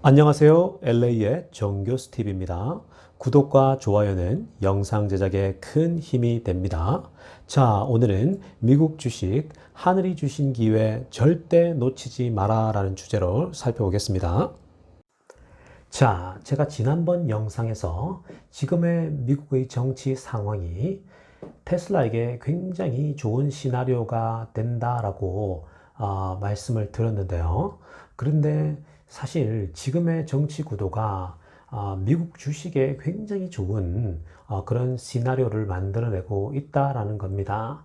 안녕하세요. LA의 정교수TV입니다. 구독과 좋아요는 영상 제작에 큰 힘이 됩니다. 자, 오늘은 미국 주식 하늘이 주신 기회 절대 놓치지 마라 라는 주제로 살펴보겠습니다. 자, 제가 지난번 영상에서 지금의 미국의 정치 상황이 테슬라에게 굉장히 좋은 시나리오가 된다라고 말씀을 드렸는데요. 그런데 사실 지금의 정치 구도가 미국 주식에 굉장히 좋은 그런 시나리오를 만들어내고 있다라는 겁니다.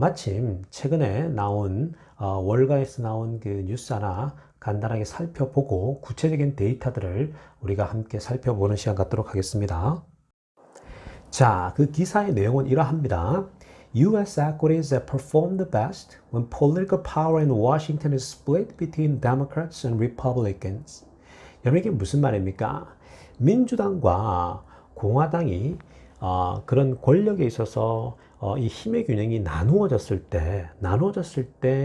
마침 최근에 나온 월가에서 나온 그 뉴스 하나 간단하게 살펴보고 구체적인 데이터들을 우리가 함께 살펴보는 시간 갖도록 하겠습니다. 자, 그 기사의 내용은 이러합니다. U.S. equities have performed the best when political power in Washington is split between Democrats and Republicans. 여러분 이게 무슨 말입니까? 민주당과 공화당이 그런 권력에 있어서 이 힘의 균형이 나누어졌을 때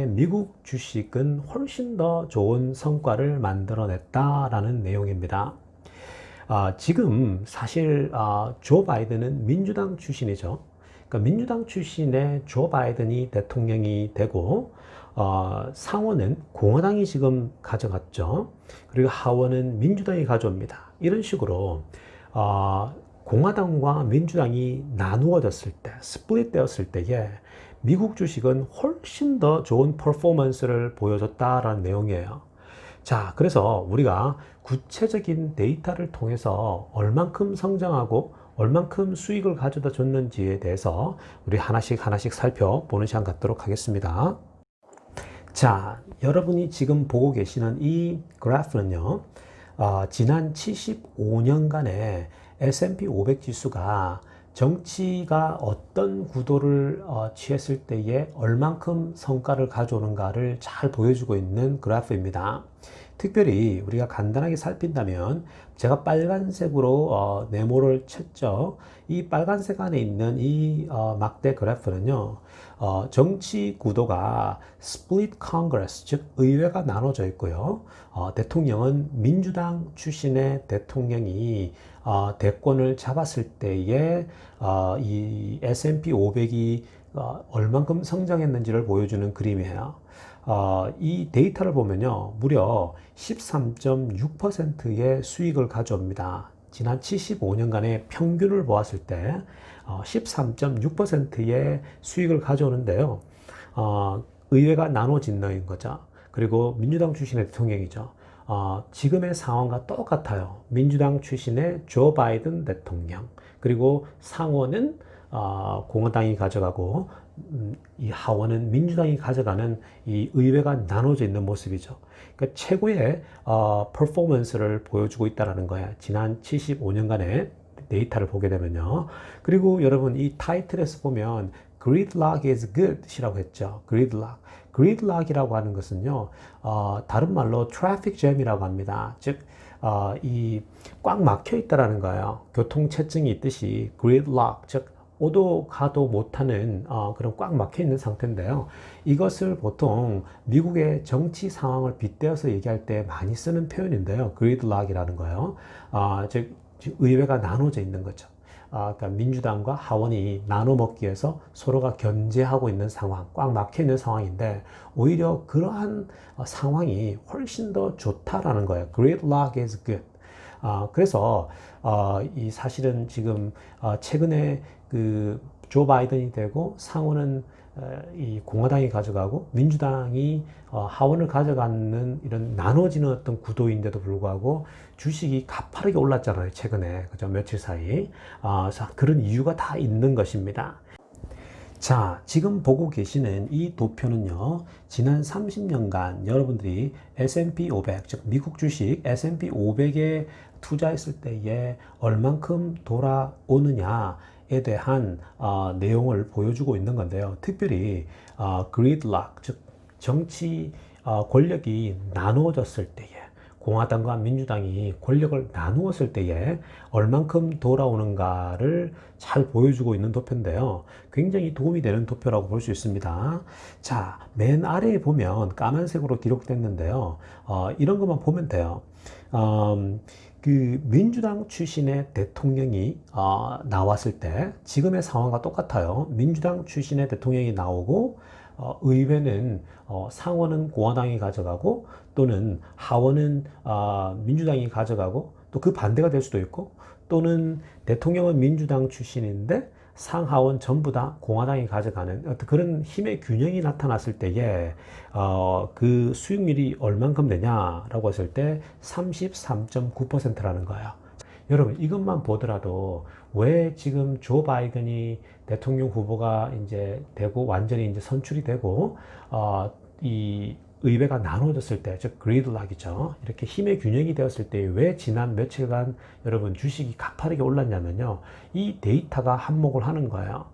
미국 주식은 훨씬 더 좋은 성과를 만들어냈다라는 내용입니다. 지금 사실 조 바이든은 민주당 출신이죠. 그러니까 민주당 출신의 조 바이든이 대통령이 되고 상원은 공화당이 지금 가져갔죠. 그리고 하원은 민주당이 가져옵니다. 이런 식으로 공화당과 민주당이 나누어졌을 때, 스플릿 되었을 때에 미국 주식은 훨씬 더 좋은 퍼포먼스를 보여줬다라는 내용이에요. 자, 그래서 우리가 구체적인 데이터를 통해서 얼만큼 성장하고 얼만큼 수익을 가져다 줬는지에 대해서 우리 하나씩 살펴보는 시간 갖도록 하겠습니다. 자, 여러분이 지금 보고 계시는 이 그래프는요, 지난 75년간의 S&P 500 지수가 정치가 어떤 구도를 취했을 때에 얼만큼 성과를 가져오는가를 잘 보여주고 있는 그래프입니다. 특별히 우리가 간단하게 살핀다면 제가 빨간색으로 네모를 쳤죠. 이 빨간색 안에 있는 이 막대 그래프는요. 정치 구도가 스플릿 컨그레스, 즉 의회가 나눠져 있고요. 대통령은 민주당 출신의 대통령이 대권을 잡았을 때에 이 S&P 500이 얼만큼 성장했는지를 보여주는 그림이에요. 이 데이터를 보면요, 무려 13.6%의 수익을 가져옵니다. 지난 75년간의 평균을 보았을 때 13.6%의 수익을 가져오는데요. 의회가 나눠진다는 거죠. 그리고 민주당 출신의 대통령이죠. 지금의 상황과 똑같아요. 민주당 출신의 조 바이든 대통령, 그리고 상원은 공화당이 가져가고 이 하원은 민주당이 가져가는 이 의회가 나눠져 있는 모습이죠. 그러니까 최고의 퍼포먼스를 보여주고 있다는 거예요. 지난 75년간의 데이터를 보게 되면요. 그리고 여러분 이 타이틀에서 보면 Gridlock is good 이라고 했죠. Gridlock. Gridlock이라고 하는 것은요, 다른 말로 traffic jam이라고 합니다. 즉, 이 꽉 막혀 있다라는 거예요. 교통체증이 있듯이 gridlock, 즉 오도 가도 못하는 그런 꽉 막혀 있는 상태인데요. 이것을 보통 미국의 정치 상황을 빗대어서 얘기할 때 많이 쓰는 표현인데요. gridlock이라는 거예요. 즉 의회가 나눠져 있는 거죠. 그러니까 민주당과 하원이 나눠 먹기 위해서 서로가 견제하고 있는 상황, 꽉 막혀 있는 상황인데 오히려 그러한 상황이 훨씬 더 좋다라는 거예요. Gridlock is good. 그래서 이 사실은 지금 최근에 그 조 바이든이 되고 상원은 이 공화당이 가져가고 민주당이 하원을 가져가는 이런 나눠지는 어떤 구도인데도 불구하고 주식이 가파르게 올랐잖아요. 최근에. 그죠? 며칠 사이. 그런 이유가 다 있는 것입니다. 자, 지금 보고 계시는 이 도표는요, 지난 30년간 여러분들이 S&P 500, 즉 미국 주식 S&P 500에 투자했을 때에 얼만큼 돌아오느냐에 대한 내용을 보여주고 있는 건데요. 특별히 gridlock, 즉 정치 권력이 나누어졌을 때에 공화당과 민주당이 권력을 나누었을 때에 얼만큼 돌아오는가를 잘 보여주고 있는 도표인데요. 굉장히 도움이 되는 도표라고 볼 수 있습니다. 자, 맨 아래에 보면 까만색으로 기록됐는데요. 이런 것만 보면 돼요. 그 민주당 출신의 대통령이 나왔을 때 지금의 상황과 똑같아요. 민주당 출신의 대통령이 나오고 의회는 상원은 공화당이 가져가고 또는 하원은 민주당이 가져가고 또 그 반대가 될 수도 있고 또는 대통령은 민주당 출신인데 상하원 전부 다 공화당이 가져가는 어떤 그런 힘의 균형이 나타났을 때에 그 수익률이 얼만큼 되냐라고 했을 때 33.9%라는 거예요. 여러분 이것만 보더라도 왜 지금 조 바이든이 대통령 후보가 이제 되고 완전히 이제 선출이 되고 이 의회가 나눠졌을 때, 즉 그리드락이죠. 이렇게 힘의 균형이 되었을 때 왜 지난 며칠간 여러분 주식이 가파르게 올랐냐면요. 이 데이터가 한몫을 하는 거예요.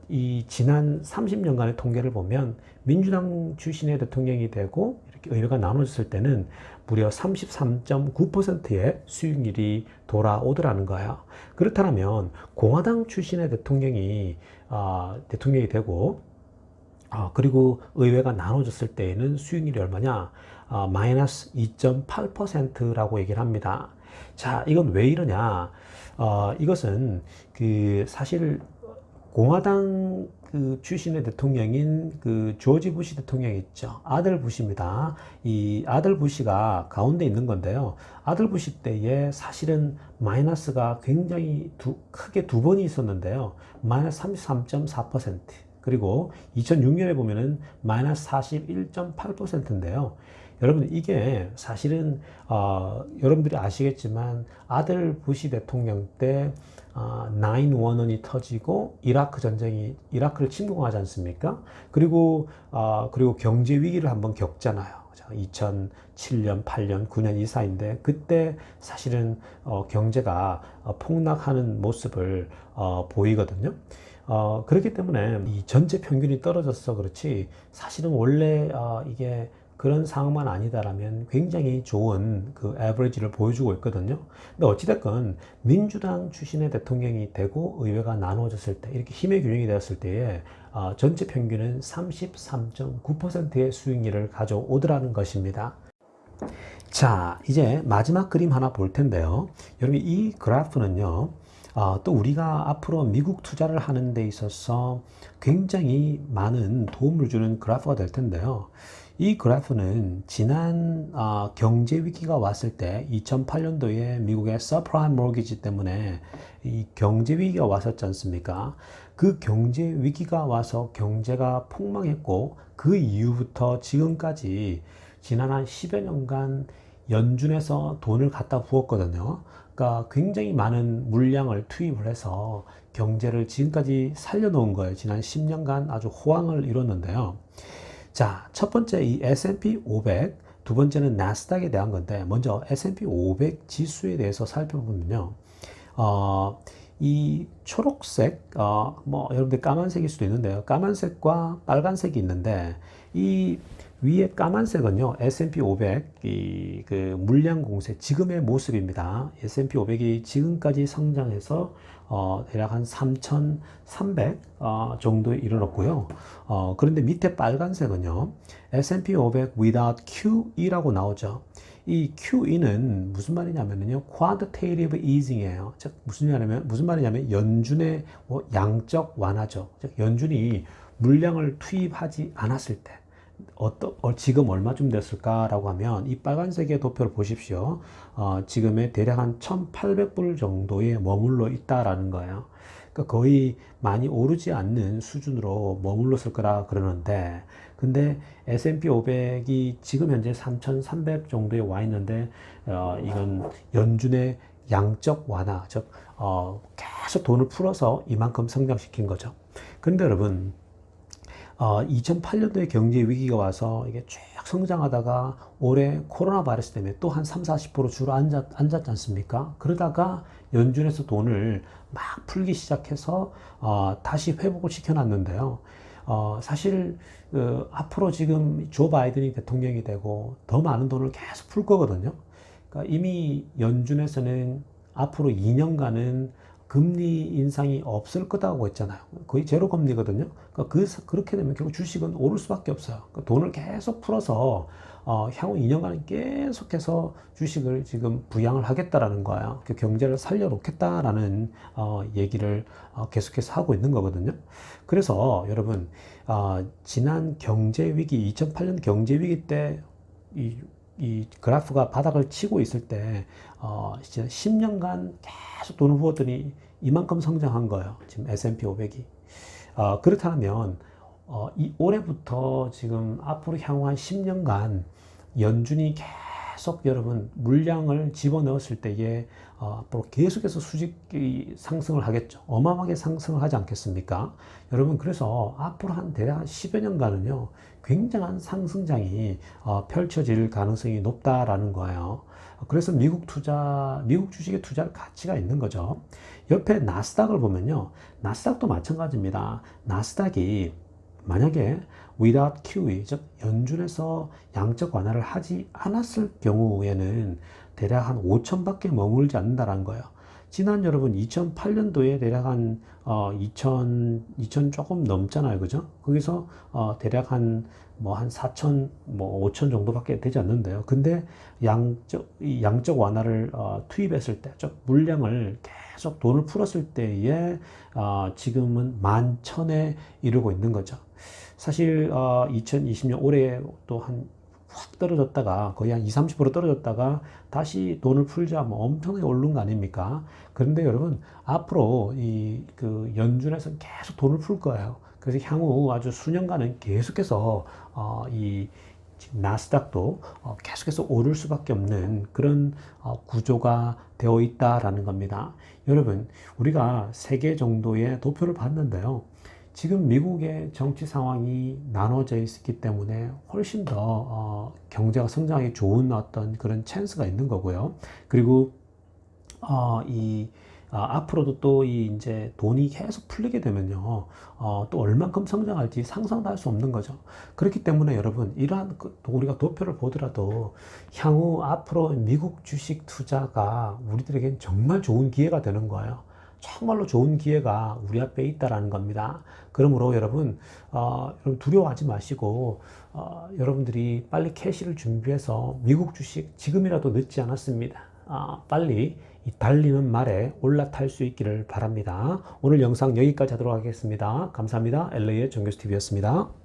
이 지난 30년간의 통계를 보면 민주당 출신의 대통령이 되고 이렇게 의회가 나눠졌을 때는 무려 33.9%의 수익률이 돌아오더라는 거예요. 그렇다면 공화당 출신의 대통령이 되고 그리고 의회가 나눠졌을 때에는 수익률이 얼마냐? 마이너스 2.8%라고 얘기를 합니다. 자, 이건 왜 이러냐? 이것은 그 사실 공화당 그 출신의 대통령인 그 조지 부시 대통령이 있죠. 아들 부시입니다. 이 아들 부시가 가운데 있는 건데요. 아들 부시 때에 사실은 마이너스가 굉장히 크게 두 번이 있었는데요. 마이너스 33.4%. 그리고 2006년에 보면은 마이너스 41.8%인데요. 여러분 이게 사실은 여러분들이 아시겠지만 아들 부시 대통령 때 9/11이 터지고 이라크를 침공하지 않습니까? 그리고 경제 위기를 한번 겪잖아요. 2007년, 8년, 9년 이 사이인데 그때 사실은 경제가 폭락하는 모습을 보이거든요. 그렇기 때문에 이 전체 평균이 떨어져서 그렇지 사실은 원래 이게 그런 상황만 아니다라면 굉장히 좋은 그 에버리지를 보여주고 있거든요. 근데 어찌됐건 민주당 출신의 대통령이 되고 의회가 나누어졌을 때 이렇게 힘의 균형이 되었을 때에 전체 평균은 33.9%의 수익률을 가져오더라는 것입니다. 자, 이제 마지막 그림 하나 볼 텐데요. 여러분 이 그래프는요. 또 우리가 앞으로 미국 투자를 하는 데 있어서 굉장히 많은 도움을 주는 그래프가 될 텐데요. 이 그래프는 지난 경제 위기가 왔을 때 2008년도에 미국의 서프라임 모기지 때문에 이 경제 위기가 왔었지 않습니까? 그 경제 위기가 와서 경제가 폭망했고 그 이후부터 지금까지 지난 한 10여 년간 연준에서 돈을 갖다 부었거든요. 그러니까 굉장히 많은 물량을 투입을 해서 경제를 지금까지 살려놓은 거예요. 지난 10년간 아주 호황을 이뤘는데요. 자, 첫 번째 이 S&P 500, 두 번째는 나스닥에 대한 건데 먼저 S&P 500 지수에 대해서 살펴보면요. 이 초록색, 여러분들 까만색일 수도 있는데요. 까만색과 빨간색이 있는데 이 위에 까만색은요, S&P 500, 그 물량 공세, 지금의 모습입니다. S&P 500이 지금까지 성장해서, 대략 한 3,300, 정도에 이르렀고요. 그런데 밑에 빨간색은요, S&P 500 without QE라고 나오죠. 이 QE는 무슨 말이냐면요, quantitative easing이에요. 즉, 무슨 말이냐면, 연준의 양적 완화죠. 즉, 연준이 물량을 투입하지 않았을 때, 지금 얼마쯤 됐을까라고 하면 이 빨간색의 도표를 보십시오. 지금의 대략 한 1,800불 정도에 머물러 있다라는 거예요. 그러니까 거의 많이 오르지 않는 수준으로 머물렀을 거라 그러는데, 근데 S&P 500이 지금 현재 3,300 정도에 와 있는데, 이건 연준의 양적 완화, 즉 계속 돈을 풀어서 이만큼 성장시킨 거죠. 그런데 여러분, 2008년도에 경제 위기가 와서 이게 쭉 성장하다가 올해 코로나 바이러스 때문에 또 한 30-40% 주저앉았지 않습니까? 그러다가 연준에서 돈을 막 풀기 시작해서 다시 회복을 시켜놨는데요. 사실 앞으로 지금 조 바이든이 대통령이 되고 더 많은 돈을 계속 풀 거거든요. 그러니까 이미 연준에서는 앞으로 2년간은 금리 인상이 없을 거다고 했잖아요. 거의 제로 금리거든요. 그러니까 그렇게 되면 결국 주식은 오를 수밖에 없어요. 그러니까 돈을 계속 풀어서 향후 2년간은 계속해서 주식을 지금 부양을 하겠다라는 거예요. 그 경제를 살려놓겠다라는 얘기를 계속해서 하고 있는 거거든요. 그래서 여러분 지난 경제 위기 2008년 경제 위기 때 이 그래프가 바닥을 치고 있을 때 진짜 10년간 계속 돈을 부었더니 이만큼 성장한 거예요. 지금 S&P 500이. 그렇다면 이 올해부터 지금 앞으로 향후 한 10년간 연준이 계속 여러분 물량을 집어넣었을 때에 앞으로 계속해서 수직이 상승을 하겠죠. 어마어마하게 상승을 하지 않겠습니까? 여러분 그래서 앞으로 한 대략 한 10여 년간은요 굉장한 상승장이 펼쳐질 가능성이 높다라는 거예요. 그래서 미국 주식에 투자할 가치가 있는 거죠. 옆에 나스닥을 보면요. 나스닥도 마찬가지입니다. 나스닥이 만약에 without QE, 즉 연준에서 양적 완화를 하지 않았을 경우에는 대략 한 5천밖에 머물지 않는다는 거예요. 지난 여러분 2008년도에 대략 한 2000 조금 넘잖아요. 그죠? 거기서 대략 한 4천, 5천 정도밖에 되지 않는데요. 근데 양적 완화를 투입했을 때, 즉 물량을 계속 돈을 풀었을 때에 지금은 11,000에 이르고 있는 거죠. 사실 2020년 올해 또 확 떨어졌다가 거의 한 20, 30% 떨어졌다가 다시 돈을 풀자 엄청나게 오른 거 아닙니까? 그런데 여러분 앞으로 그 연준에서는 계속 돈을 풀 거예요. 그래서 향후 아주 수년간은 계속해서 이 나스닥도 계속해서 오를 수밖에 없는 그런 구조가 되어 있다라는 겁니다. 여러분 우리가 3개 정도의 도표를 봤는데요. 지금 미국의 정치 상황이 나눠져 있기 때문에 훨씬 더 경제가 성장하기 좋은 어떤 그런 찬스가 있는 거고요. 그리고 앞으로도 또 이제 돈이 계속 풀리게 되면요, 또 얼만큼 성장할지 상상도 할 수 없는 거죠. 그렇기 때문에 여러분, 이러한 우리가 도표를 보더라도 향후 앞으로 미국 주식 투자가 우리들에겐 정말 좋은 기회가 되는 거예요. 정말로 좋은 기회가 우리 앞에 있다라는 겁니다. 그러므로 여러분, 여러분 두려워하지 마시고, 여러분들이 빨리 캐시를 준비해서 미국 주식 지금이라도 늦지 않았습니다. 빨리 이 달리는 말에 올라탈 수 있기를 바랍니다. 오늘 영상 여기까지 하도록 하겠습니다. 감사합니다. LA의 정교수TV였습니다.